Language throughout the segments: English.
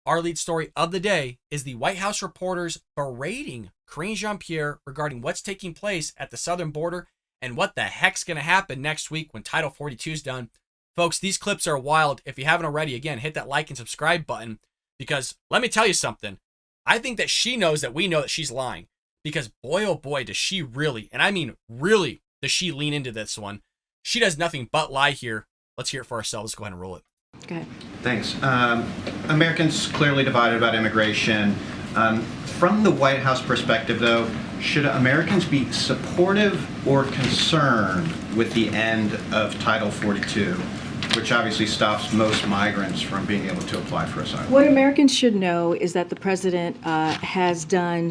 our lead story of the day is the White House reporters berating Karine Jean-Pierre regarding what's taking place at the southern border and what the heck's going to happen next week when Title 42 is done. Folks, these clips are wild. If you haven't already, again, hit that like and subscribe button, because let me tell you something. I think that she knows that we know that she's lying, because boy, oh boy, does she really, and I mean really, does she lean into this one. She does nothing but lie here. Let's hear it for ourselves. Let's go ahead and roll it. Okay. Thanks. Americans clearly divided about immigration. From the White House perspective, though, should Americans be supportive or concerned with the end of Title 42, which obviously stops most migrants from being able to apply for asylum? What Americans should know is that the president has done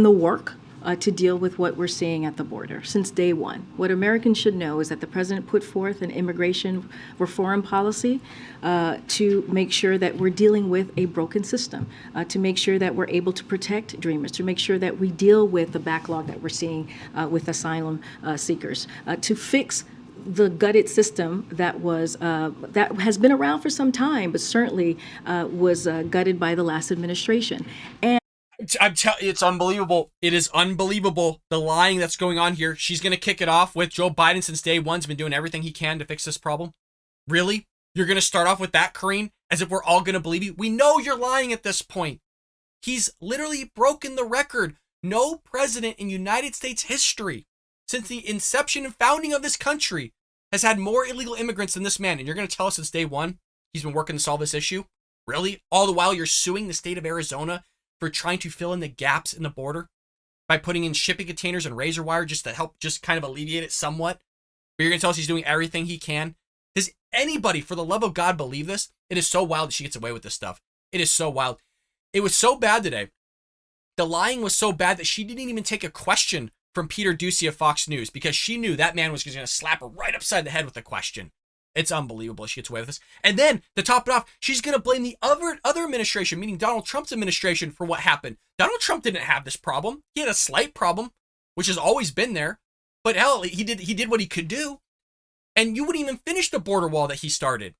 the work to deal with what we're seeing at the border since day one. What Americans should know is that the president put forth an immigration reform policy to make sure that we're dealing with a broken system, to make sure that we're able to protect dreamers, to make sure that we deal with the backlog that we're seeing with asylum seekers, to fix the gutted system that has been around for some time, but certainly was gutted by the last administration. And it's unbelievable. It is unbelievable, the lying that's going on here. She's going to kick it off with Joe Biden since day one's been doing everything he can to fix this problem. Really? You're going to start off with that, Karine, as if we're all going to believe you? We know you're lying at this point. He's literally broken the record. No president in United States history since the inception and founding of this country has had more illegal immigrants than this man. And you're going to tell us since day one he's been working to solve this issue? Really? All the while you're suing the state of Arizona for trying to fill in the gaps in the border by putting in shipping containers and razor wire just to help just kind of alleviate it somewhat. But you're going to tell us he's doing everything he can? Does anybody, for the love of God, believe this? It is so wild that she gets away with this stuff. It is so wild. It was so bad today. The lying was so bad that she didn't even take a question from Peter Doocy of Fox News, because she knew that man was going to slap her right upside the head with a question. It's unbelievable she gets away with this. And then, to top it off, she's going to blame the other administration, meaning Donald Trump's administration, for what happened. Donald Trump didn't have this problem. He had a slight problem, which has always been there. But hell, he did what he could do. And you wouldn't even finish the border wall that he started.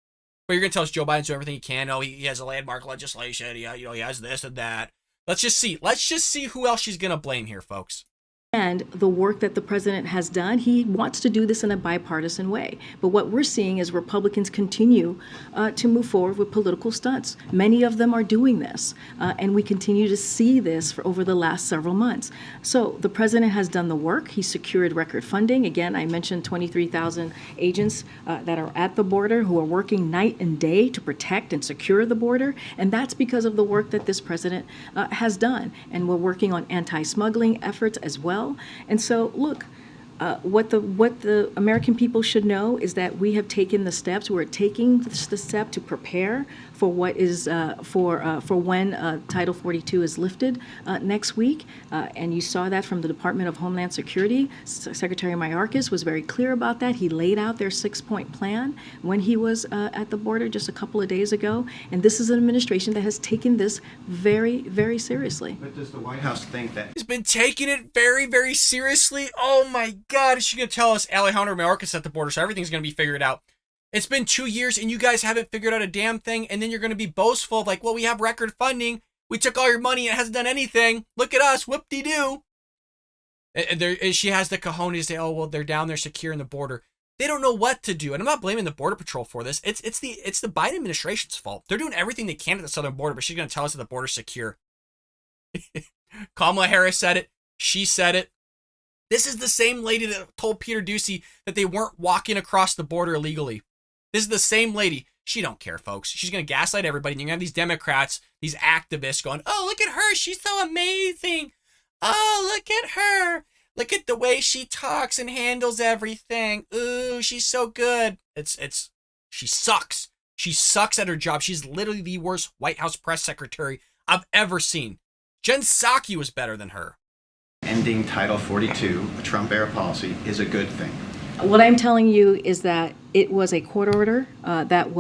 But you're going to tell us Joe Biden's doing everything he can. Oh, he has a landmark legislation. He has this and that. Let's just see who else she's going to blame here, folks. And the work that the president has done, he wants to do this in a bipartisan way. But what we're seeing is Republicans continue to move forward with political stunts. Many of them are doing this, and we continue to see this for over the last several months. So the president has done the work. He secured record funding. Again, I mentioned 23,000 agents that are at the border who are working night and day to protect and secure the border. And that's because of the work that this president has done. And we're working on anti-smuggling efforts as well. And so, look, what the American people should know is that we have taken the steps. We're taking the step to prepare for what is for when Title 42 is lifted next week. And you saw that from the Department of Homeland Security. Secretary Mayorkas was very clear about that. He laid out their 6-point plan when he was at the border just a couple of days ago. And this is an administration that has taken this very, very seriously. But does the White House think that He's been taking it very, very seriously. Oh my God, is she going to tell us Alejandro Mayorkas at the border, so everything's going to be figured out? It's been 2 years and you guys haven't figured out a damn thing, and then you're going to be boastful of like, well, we have record funding. We took all your money and it hasn't done anything. Look at us, whoop-de-doo. And she has the cojones to say, oh, well, they're down there securing the border. They don't know what to do. And I'm not blaming the Border Patrol for this. It's the Biden administration's fault. They're doing everything they can at the southern border, but she's going to tell us that the border's secure. Kamala Harris said it. She said it. This is the same lady that told Peter Doocy that they weren't walking across the border illegally. This is the same lady. She don't care, folks. She's going to gaslight everybody. And you're going to have these Democrats, these activists going, oh, look at her. She's so amazing. Oh, look at her. Look at the way she talks and handles everything. Ooh, she's so good. She sucks. She sucks at her job. She's literally the worst White House press secretary I've ever seen. Jen Psaki was better than her. ending Title 42, a Trump-era policy, is a good thing? What I'm telling you is that it was a court order that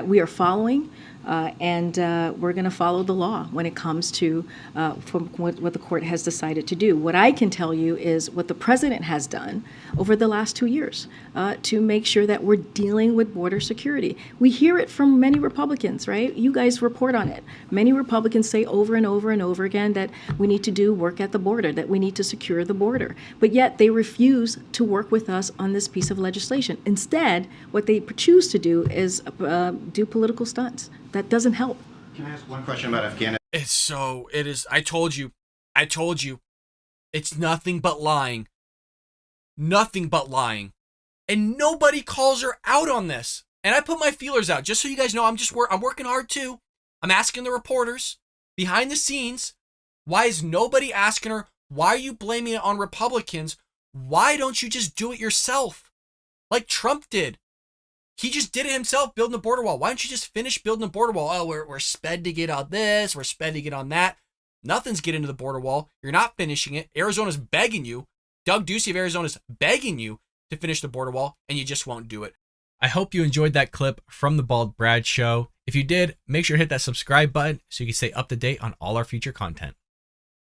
we are following. And we're going to follow the law when it comes to from what the court has decided to do. What I can tell you is what the president has done over the last 2 years to make sure that we're dealing with border security. We hear it from many Republicans, right? You guys report on it. Many Republicans say over and over and over again that we need to do work at the border, that we need to secure the border. But yet they refuse to work with us on this piece of legislation. Instead, what they choose to do is do political stunts. That doesn't help. Can I ask one question about Afghanistan? It is. I told you. It's nothing but lying. Nothing but lying. And nobody calls her out on this. And I put my feelers out, just so you guys know, I'm working hard too. I'm asking the reporters behind the scenes, why is nobody asking her, why are you blaming it on Republicans? Why don't you just do it yourself? Like Trump did. He just did it himself, building the border wall. Why don't you just finish building the border wall? Oh, we're sped to get on this. We're sped to get on that. Nothing's getting to the border wall. You're not finishing it. Arizona's begging you. Doug Ducey of Arizona's begging you to finish the border wall, and you just won't do it. I hope you enjoyed that clip from the Bald Brad Show. If you did, make sure to hit that subscribe button so you can stay up to date on all our future content.